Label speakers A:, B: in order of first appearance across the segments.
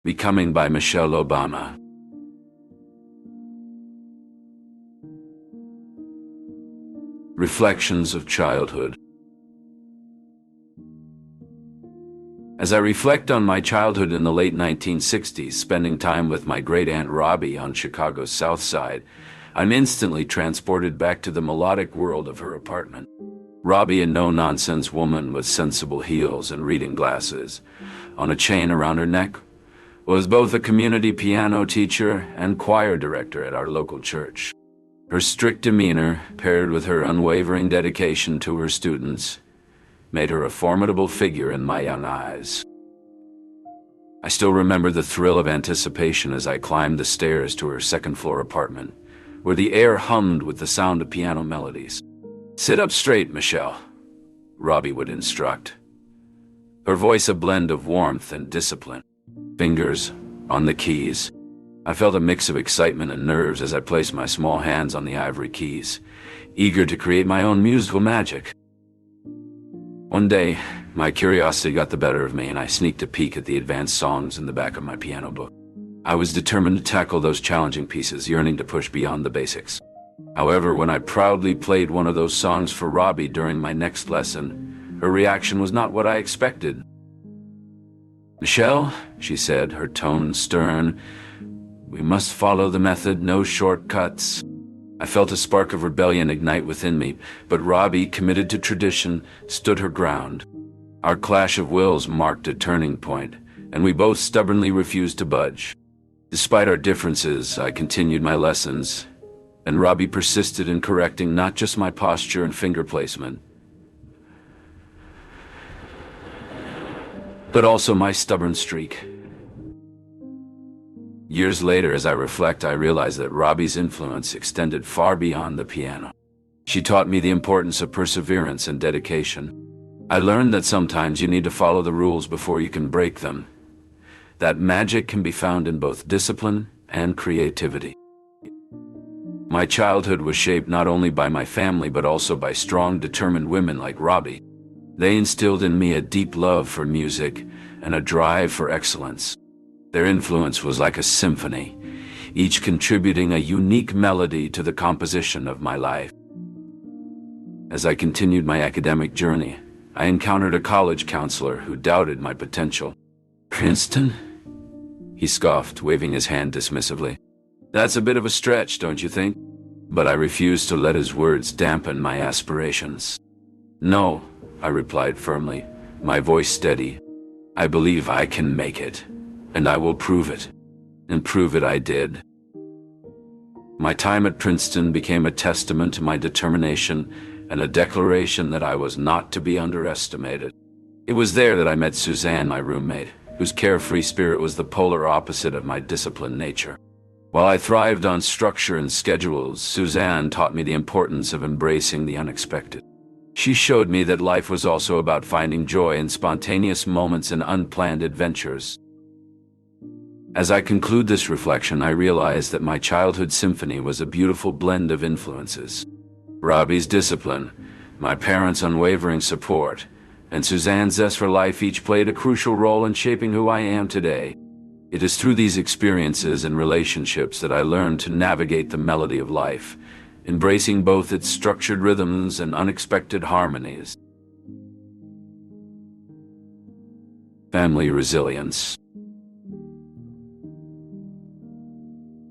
A: Becoming by Michelle Obama. Reflections of Childhood. As I reflect on my childhood in the late 1960s, spending time with my great-aunt Robbie on Chicago's South Side, I'm instantly transported back to the melodic world of her apartment. Robbie, a no-nonsense woman with sensible heels and reading glasses on a chain around her neck, was both a community piano teacher and choir director at our local church. Her strict demeanor, paired with her unwavering dedication to her students, made her a formidable figure in my young eyes. I still remember the thrill of anticipation as I climbed the stairs to her second-floor apartment, where the air hummed with the sound of piano melodies. "Sit up straight, Michelle," Robbie would instruct, her voice a blend of warmth and discipline. Fingers on the keys. I felt a mix of excitement and nerves as I placed my small hands on the ivory keys, eager to create my own musical magic. One day, my curiosity got the better of me and I sneaked a peek at the advanced songs in the back of my piano book. I was determined to tackle those challenging pieces, yearning to push beyond the basics. However, when I proudly played one of those songs for Robbie during my next lesson, her reaction was not what I expected. "Michelle," she said, her tone stern, "we must follow the method, no shortcuts." I felt a spark of rebellion ignite within me, but Robbie, committed to tradition, stood her ground. Our clash of wills marked a turning point, and we both stubbornly refused to budge. Despite our differences, I continued my lessons, and Robbie persisted in correcting not just my posture and finger placement, but also my stubborn streak. Years later, as I reflect, I realize that Robbie's influence extended far beyond the piano. She taught me the importance of perseverance and dedication. I learned that sometimes you need to follow the rules before you can break them. That magic can be found in both discipline and creativity. My childhood was shaped not only by my family but also by strong, determined women like Robbie. They instilled in me a deep love for music and a drive for excellence. Their influence was like a symphony, each contributing a unique melody to the composition of my life. As I continued my academic journey, I encountered a college counselor who doubted my potential. "Princeton?" he scoffed, waving his hand dismissively. "That's a bit of a stretch, don't you think?" But I refused to let his words dampen my aspirations. "No," I replied firmly, my voice steady. "I believe I can make it, and I will prove it." And prove it I did. My time at Princeton became a testament to my determination and a declaration that I was not to be underestimated. It was there that I met Suzanne, my roommate, whose carefree spirit was the polar opposite of my disciplined nature. While I thrived on structure and schedules, Suzanne taught me the importance of embracing the unexpected. She showed me that life was also about finding joy in spontaneous moments and unplanned adventures. As I conclude this reflection, I realize that my childhood symphony was a beautiful blend of influences. Robbie's discipline, my parents' unwavering support, and Suzanne's zest for life each played a crucial role in shaping who I am today. It is through these experiences and relationships that I learned to navigate the melody of life, embracing both its structured rhythms and unexpected harmonies. Family resilience.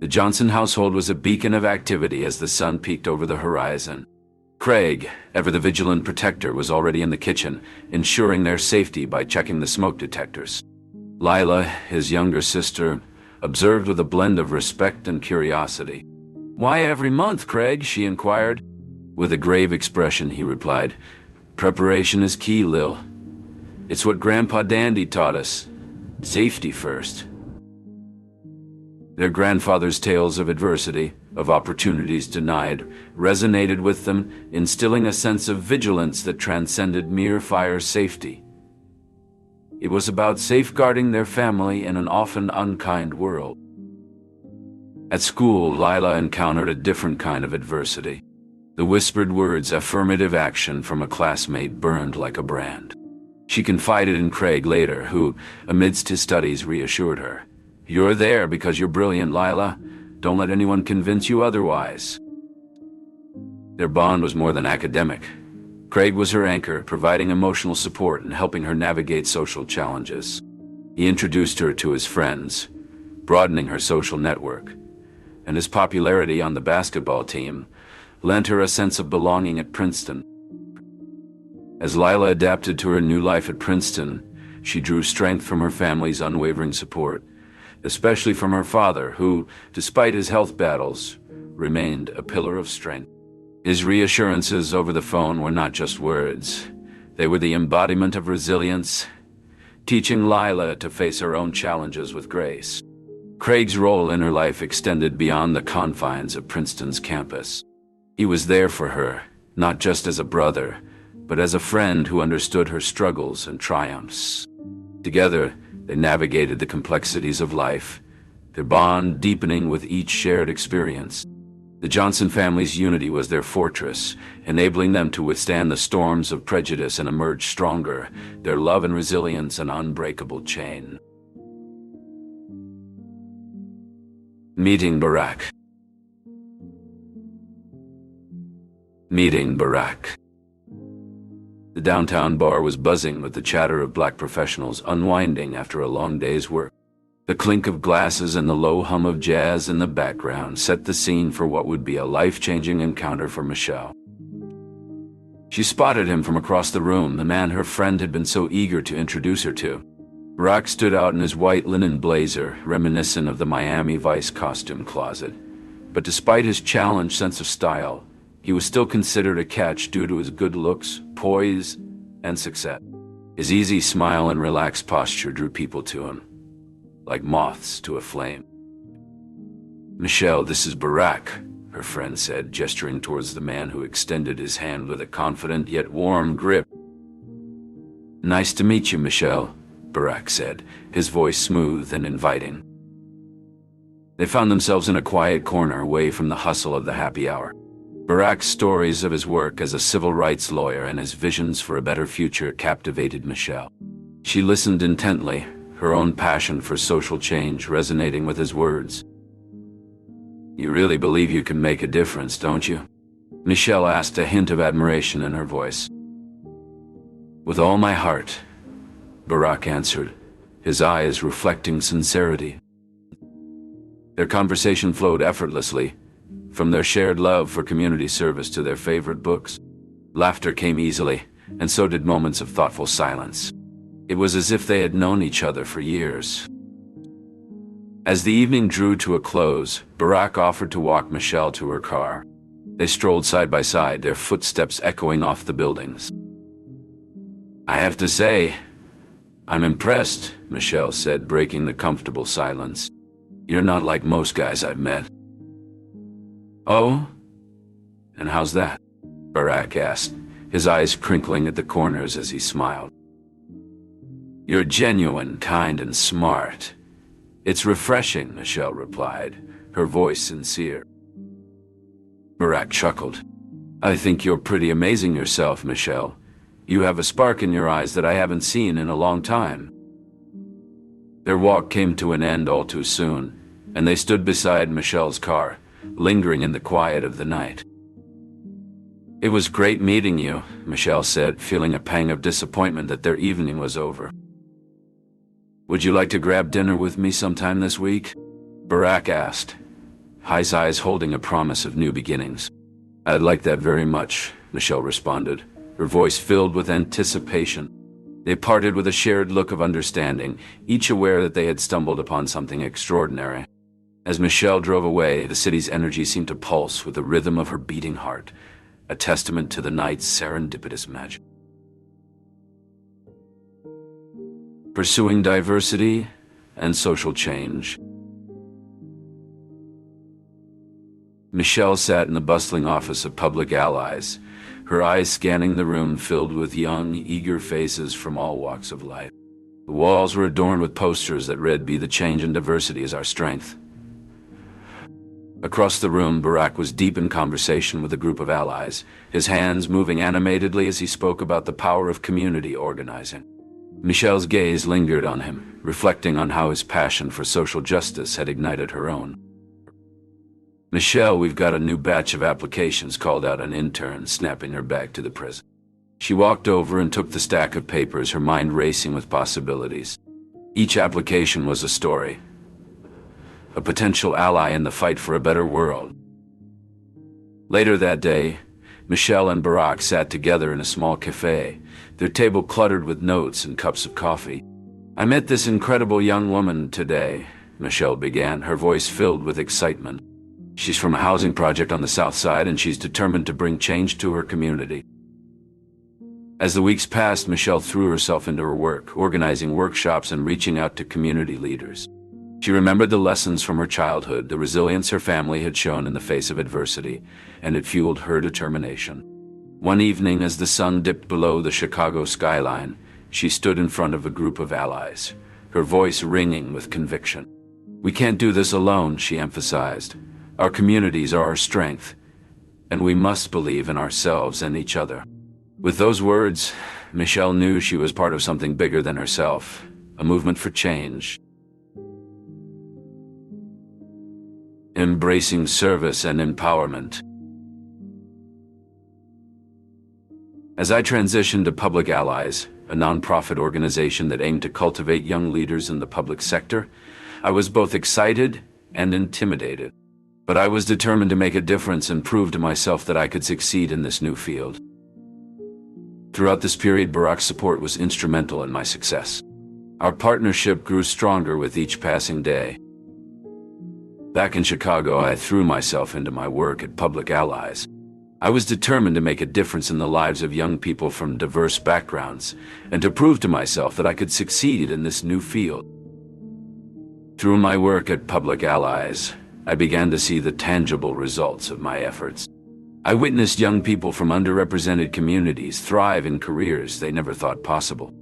A: The Johnson household was a beacon of activity as the sun peeked over the horizon. Craig, ever the vigilant protector, was already in the kitchen, ensuring their safety by checking the smoke detectors. Lila, his younger sister, observed with a blend of respect and curiosity. "Why every month, Craig?" she inquired. With a grave expression, he replied, "Preparation is key, Lil. It's what Grandpa Dandy taught us. Safety first." Their grandfather's tales of adversity, of opportunities denied, resonated with them, instilling a sense of vigilance that transcended mere fire safety. It was about safeguarding their family in an often unkind world. At school, Lila encountered a different kind of adversity. The whispered words affirmative action from a classmate burned like a brand. She confided in Craig later, who, amidst his studies, reassured her. You're there because you're brilliant, Lila. Don't let anyone convince you otherwise. Their bond was more than academic. Craig was her anchor, providing emotional support and helping her navigate social challenges. He introduced her to his friends, broadening her social network, and his popularity on the basketball team lent her a sense of belonging at Princeton. As Lila adapted to her new life at Princeton, she drew strength from her family's unwavering support, especially from her father, who, despite his health battles, remained a pillar of strength. His reassurances over the phone were not just words. They were the embodiment of resilience, teaching Lila to face her own challenges with grace. Craig's role in her life extended beyond the confines of Princeton's campus. He was there for her, not just as a brother, but as a friend who understood her struggles and triumphs. Together, they navigated the complexities of life, their bond deepening with each shared experience. The Johnson family's unity was their fortress, enabling them to withstand the storms of prejudice and emerge stronger, their love and resilience an unbreakable chain. Meeting Barack. Meeting Barack. The downtown bar was buzzing with the chatter of black professionals unwinding after a long day's work. The clink of glasses and the low hum of jazz in the background set the scene for what would be a life-changing encounter for Michelle. She spotted him from across the room, the man her friend had been so eager to introduce her to. Barack stood out in his white linen blazer, reminiscent of the Miami Vice costume closet. But despite his challenged sense of style, he was still considered a catch due to his good looks, poise, and success. His easy smile and relaxed posture drew people to him, like moths to a flame. "Michelle, this is Barack," her friend said, gesturing towards the man who extended his hand with a confident yet warm grip. "Nice to meet you, Michelle," Barack said, his voice smooth and inviting. They found themselves in a quiet corner away from the hustle of the happy hour. Barack's stories of his work as a civil rights lawyer and his visions for a better future captivated Michelle. She listened intently, her own passion for social change resonating with his words. "You really believe you can make a difference, don't you?" Michelle asked, a hint of admiration in her voice. "With all my heart," Barack answered, his eyes reflecting sincerity. Their conversation flowed effortlessly, from their shared love for community service to their favorite books. Laughter came easily, and so did moments of thoughtful silence. It was as if they had known each other for years. As the evening drew to a close, Barack offered to walk Michelle to her car. They strolled side by side, their footsteps echoing off the buildings. "I have to say, I'm impressed," Michelle said, breaking the comfortable silence. "You're not like most guys I've met." "Oh? And how's that?" Barack asked, his eyes crinkling at the corners as he smiled. "You're genuine, kind, and smart. It's refreshing," Michelle replied, her voice sincere. Barack chuckled. "I think you're pretty amazing yourself, Michelle. You have a spark in your eyes that I haven't seen in a long time." Their walk came to an end all too soon, and they stood beside Michelle's car, lingering in the quiet of the night. "It was great meeting you," Michelle said, feeling a pang of disappointment that their evening was over. "Would you like to grab dinner with me sometime this week?" Barack asked, his eyes holding a promise of new beginnings. "I'd like that very much," Michelle responded, her voice filled with anticipation. They parted with a shared look of understanding, each aware that they had stumbled upon something extraordinary. As Michelle drove away, the city's energy seemed to pulse with the rhythm of her beating heart, a testament to the night's serendipitous magic. Pursuing diversity and social change. Michelle sat in the bustling office of Public Allies, her eyes scanning the room filled with young, eager faces from all walks of life. The walls were adorned with posters that read, "Be the change and diversity is our strength." Across the room, Barack was deep in conversation with a group of allies, his hands moving animatedly as he spoke about the power of community organizing. Michelle's gaze lingered on him, reflecting on how his passion for social justice had ignited her own. "Michelle, we've got a new batch of applications," called out an intern, snapping her back to the present. She walked over and took the stack of papers, her mind racing with possibilities. Each application was a story, a potential ally in the fight for a better world. Later that day, Michelle and Barack sat together in a small cafe, their table cluttered with notes and cups of coffee. "I met this incredible young woman today," Michelle began, her voice filled with excitement. "She's from a housing project on the south side, and she's determined to bring change to her community." As the weeks passed, Michelle threw herself into her work, organizing workshops and reaching out to community leaders. She remembered the lessons from her childhood, the resilience her family had shown in the face of adversity, and it fueled her determination. One evening, as the sun dipped below the Chicago skyline, she stood in front of a group of allies, her voice ringing with conviction. "We can't do this alone," she emphasized. "Our communities are our strength, and we must believe in ourselves and each other." With those words, Michelle knew she was part of something bigger than herself, a movement for change. Embracing service and empowerment. As I transitioned to Public Allies, a nonprofit organization that aimed to cultivate young leaders in the public sector, I was both excited and intimidated. But I was determined to make a difference and prove to myself that I could succeed in this new field. Throughout this period, Barack's support was instrumental in my success. Our partnership grew stronger with each passing day. Back in Chicago, I threw myself into my work at Public Allies. I was determined to make a difference in the lives of young people from diverse backgrounds, and to prove to myself that I could succeed in this new field. Through my work at Public Allies, I began to see the tangible results of my efforts. I witnessed young people from underrepresented communities thrive in careers they never thought possible.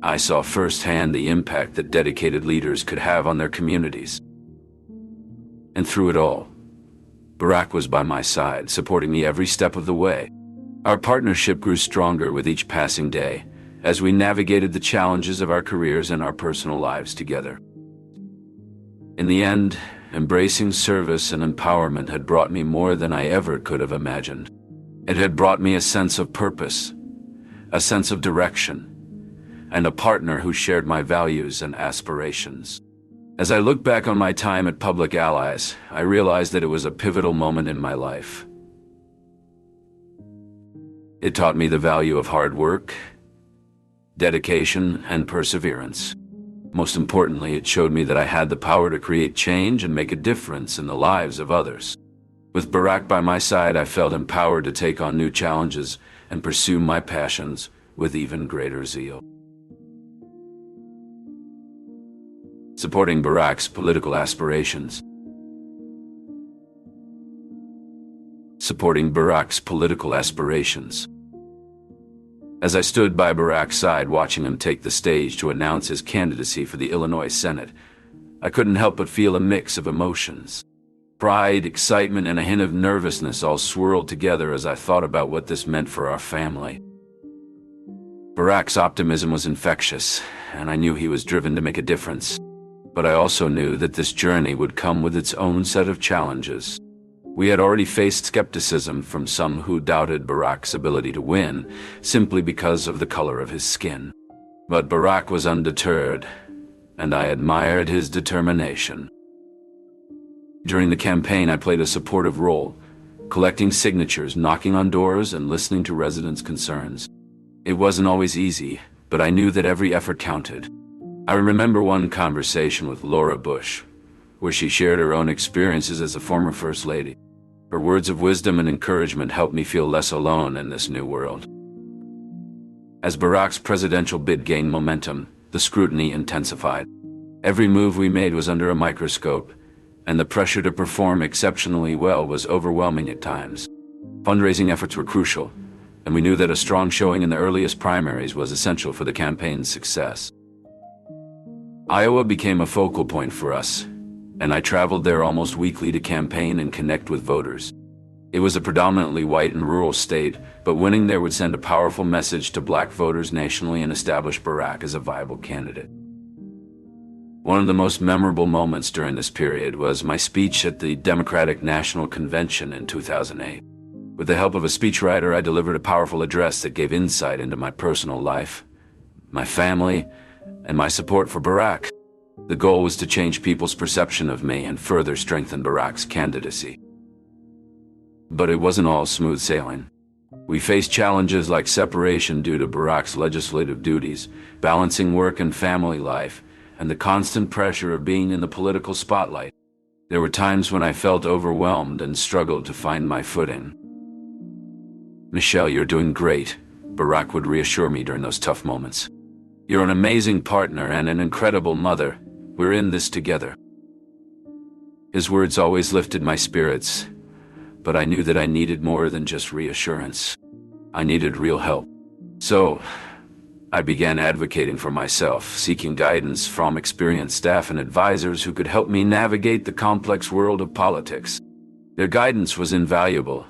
A: I saw firsthand the impact that dedicated leaders could have on their communities. And through it all, Barack was by my side, supporting me every step of the way. Our partnership grew stronger with each passing day, as we navigated the challenges of our careers and our personal lives together. In the end, embracing service and empowerment had brought me more than I ever could have imagined. It had brought me a sense of purpose, a sense of direction, and a partner who shared my values and aspirations. As I look back on my time at Public Allies, I realized that it was a pivotal moment in my life. It taught me the value of hard work, dedication, and perseverance. Most importantly, it showed me that I had the power to create change and make a difference in the lives of others. With Barack by my side, I felt empowered to take on new challenges and pursue my passions with even greater zeal. Supporting Barack's political aspirations. Supporting Barack's political aspirations. As I stood by Barack's side watching him take the stage to announce his candidacy for the Illinois Senate, I couldn't help but feel a mix of emotions. Pride, excitement, and a hint of nervousness all swirled together as I thought about what this meant for our family. Barack's optimism was infectious, and I knew he was driven to make a difference. But I also knew that this journey would come with its own set of challenges. We had already faced skepticism from some who doubted Barack's ability to win simply because of the color of his skin. But Barack was undeterred, and I admired his determination. During the campaign, I played a supportive role, collecting signatures, knocking on doors, and listening to residents' concerns. It wasn't always easy, but I knew that every effort counted. I remember one conversation with Laura Bush, where she shared her own experiences as a former First Lady. Her words of wisdom and encouragement helped me feel less alone in this new world. As Barack's presidential bid gained momentum, the scrutiny intensified. Every move we made was under a microscope, and the pressure to perform exceptionally well was overwhelming at times. Fundraising efforts were crucial, and we knew that a strong showing in the earliest primaries was essential for the campaign's success. Iowa became a focal point for us, and I traveled there almost weekly to campaign and connect with voters. It was a predominantly white and rural state, but winning there would send a powerful message to black voters nationally and establish Barack as a viable candidate. One of the most memorable moments during this period was my speech at the Democratic National Convention in 2008. With the help of a speechwriter, I delivered a powerful address that gave insight into my personal life, my family, and my support for Barack. The goal was to change people's perception of me and further strengthen Barack's candidacy. But it wasn't all smooth sailing. We faced challenges like separation due to Barack's legislative duties, balancing work and family life, and the constant pressure of being in the political spotlight. There were times when I felt overwhelmed and struggled to find my footing. "Michelle, you're doing great," Barack would reassure me during those tough moments. "You're an amazing partner and an incredible mother. We're in this together." His words always lifted my spirits, but I knew that I needed more than just reassurance. I needed real help. So, I began advocating for myself, seeking guidance from experienced staff and advisors who could help me navigate the complex world of politics. Their guidance was invaluable,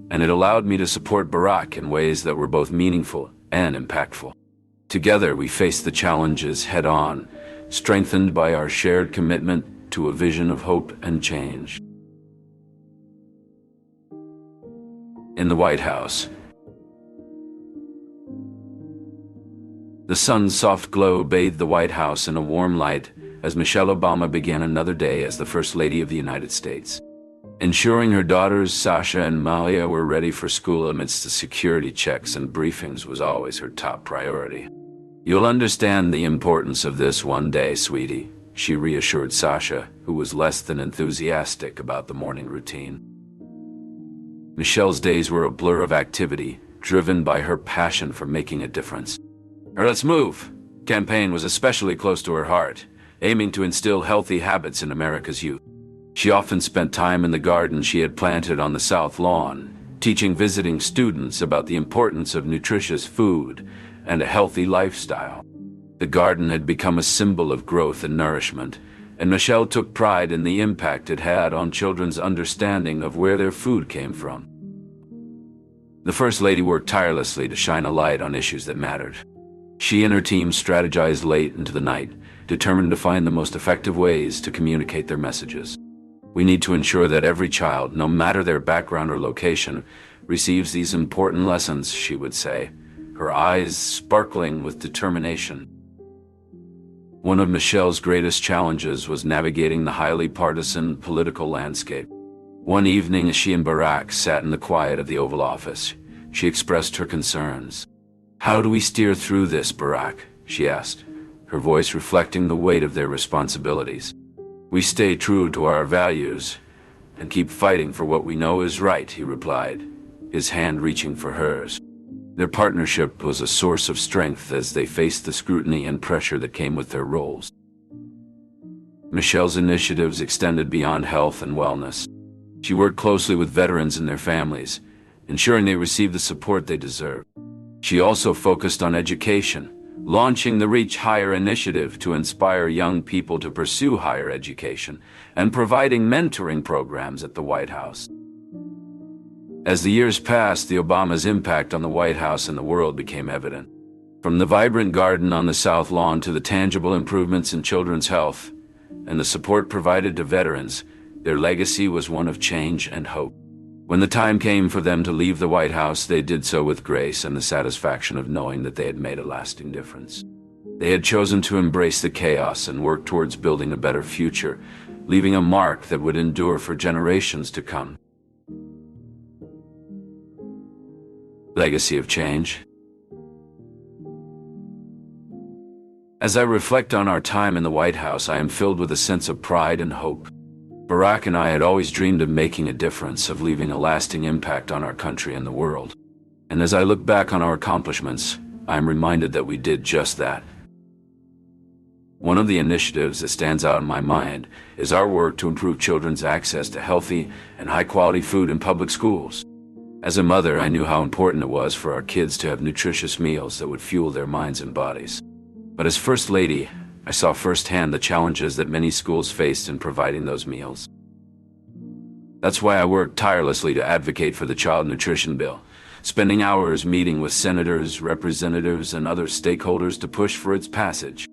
A: and it allowed me to support Barack in ways that were both meaningful and impactful. Together, we faced the challenges head-on, strengthened by our shared commitment to a vision of hope and change. In the White House, the sun's soft glow bathed the White House in a warm light as Michelle Obama began another day as the First Lady of the United States. Ensuring her daughters Sasha and Malia were ready for school amidst the security checks and briefings was always her top priority. "You'll understand the importance of this one day, sweetie," she reassured Sasha, who was less than enthusiastic about the morning routine. Michelle's days were a blur of activity, driven by her passion for making a difference. Her "Let's Move" campaign was especially close to her heart, aiming to instill healthy habits in America's youth. She often spent time in the garden she had planted on the South Lawn, teaching visiting students about the importance of nutritious food and a healthy lifestyle. The garden had become a symbol of growth and nourishment, and Michelle took pride in the impact it had on children's understanding of where their food came from. The First Lady worked tirelessly to shine a light on issues that mattered. She and her team strategized late into the night, determined to find the most effective ways to communicate their messages. "We need to ensure that every child, no matter their background or location, receives these important lessons," she would say, her eyes sparkling with determination. One of Michelle's greatest challenges was navigating the highly partisan political landscape. One evening, as she and Barack sat in the quiet of the Oval Office, she expressed her concerns. "How do we steer through this, Barack?" she asked, her voice reflecting the weight of their responsibilities. "We stay true to our values and keep fighting for what we know is right," he replied, his hand reaching for hers. Their partnership was a source of strength as they faced the scrutiny and pressure that came with their roles. Michelle's initiatives extended beyond health and wellness. She worked closely with veterans and their families, ensuring they received the support they deserved. She also focused on education, launching the Reach Higher initiative to inspire young people to pursue higher education, and providing mentoring programs at the White House. As the years passed, the Obama's impact on the White House and the world became evident. From the vibrant garden on the South Lawn to the tangible improvements in children's health and the support provided to veterans, their legacy was one of change and hope. When the time came for them to leave the White House, they did so with grace and the satisfaction of knowing that they had made a lasting difference. They had chosen to embrace the chaos and work towards building a better future, leaving a mark that would endure for generations to come. Legacy of change. As I reflect on our time in the White House, I am filled with a sense of pride and hope. Barack and I had always dreamed of making a difference, of leaving a lasting impact on our country and the world. And as I look back on our accomplishments, I am reminded that we did just that. One of the initiatives that stands out in my mind is our work to improve children's access to healthy and high-quality food in public schools. As a mother, I knew how important it was for our kids to have nutritious meals that would fuel their minds and bodies. But as First Lady, I saw firsthand the challenges that many schools faced in providing those meals. That's why I worked tirelessly to advocate for the Child Nutrition Bill, spending hours meeting with senators, representatives, and other stakeholders to push for its passage.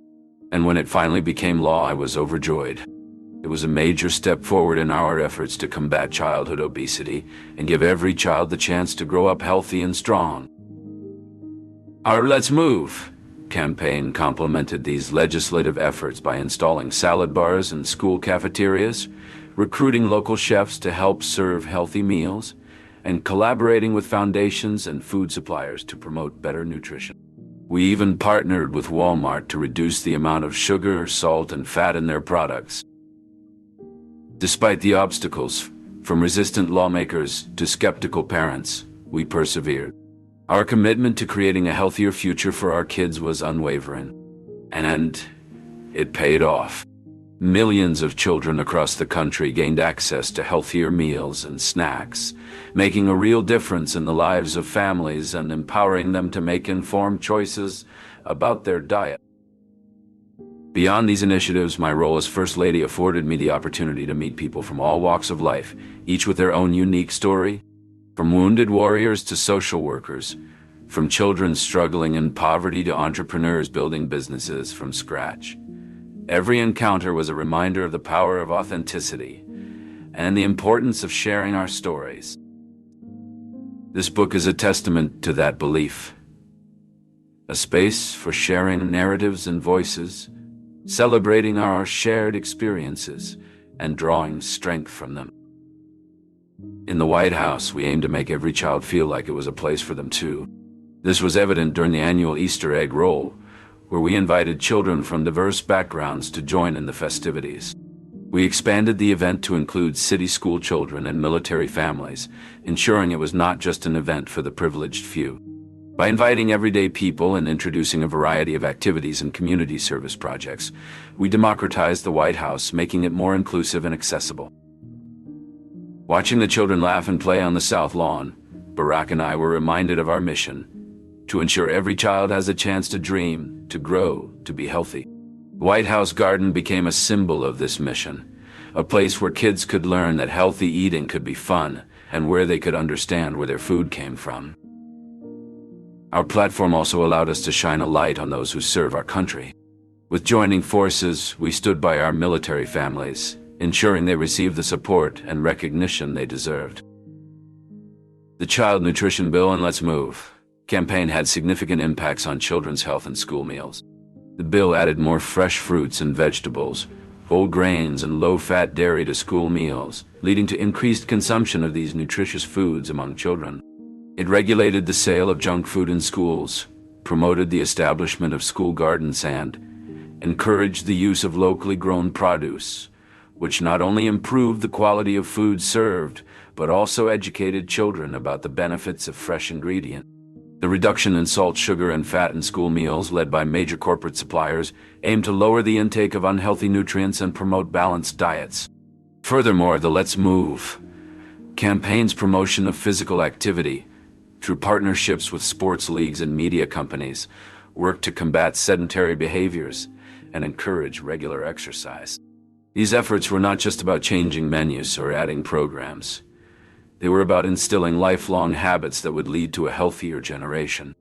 A: And when it finally became law, I was overjoyed. It was a major step forward in our efforts to combat childhood obesity and give every child the chance to grow up healthy and strong. Our Let's Move campaign complemented these legislative efforts by installing salad bars in school cafeterias, recruiting local chefs to help serve healthy meals, and collaborating with foundations and food suppliers to promote better nutrition. We even partnered with Walmart to reduce the amount of sugar, salt, and fat in their products. Despite the obstacles, from resistant lawmakers to skeptical parents, we persevered. Our commitment to creating a healthier future for our kids was unwavering. And it paid off. Millions of children across the country gained access to healthier meals and snacks, making a real difference in the lives of families and empowering them to make informed choices about their diet. Beyond these initiatives, my role as First Lady afforded me the opportunity to meet people from all walks of life, each with their own unique story. From wounded warriors to social workers, from children struggling in poverty to entrepreneurs building businesses from scratch. Every encounter was a reminder of the power of authenticity and the importance of sharing our stories. This book is a testament to that belief. A space for sharing narratives and voices, celebrating our shared experiences, and drawing strength from them. In the White House, we aim to make every child feel like it was a place for them too. This was evident during the annual Easter egg roll, where we invited children from diverse backgrounds to join in the festivities. We expanded the event to include city school children and military families, ensuring it was not just an event for the privileged few. By inviting everyday people and introducing a variety of activities and community service projects, we democratized the White House, making it more inclusive and accessible. Watching the children laugh and play on the South Lawn, Barack and I were reminded of our mission: to ensure every child has a chance to dream, to grow, to be healthy. White House Garden became a symbol of this mission, a place where kids could learn that healthy eating could be fun and where they could understand where their food came from. Our platform also allowed us to shine a light on those who serve our country. With joining forces, we stood by our military families, ensuring they received the support and recognition they deserved. The Child Nutrition Bill and Let's Move campaign had significant impacts on children's health and school meals. The bill added more fresh fruits and vegetables, whole grains, and low-fat dairy to school meals, leading to increased consumption of these nutritious foods among children. It regulated the sale of junk food in schools, promoted the establishment of school gardens, and encouraged the use of locally grown produce, which not only improved the quality of food served, but also educated children about the benefits of fresh ingredients. The reduction in salt, sugar, and fat in school meals, led by major corporate suppliers, aimed to lower the intake of unhealthy nutrients and promote balanced diets. Furthermore, the Let's Move campaign's promotion of physical activity, through partnerships with sports leagues and media companies, worked to combat sedentary behaviors and encourage regular exercise. These efforts were not just about changing menus or adding programs. They were about instilling lifelong habits that would lead to a healthier generation.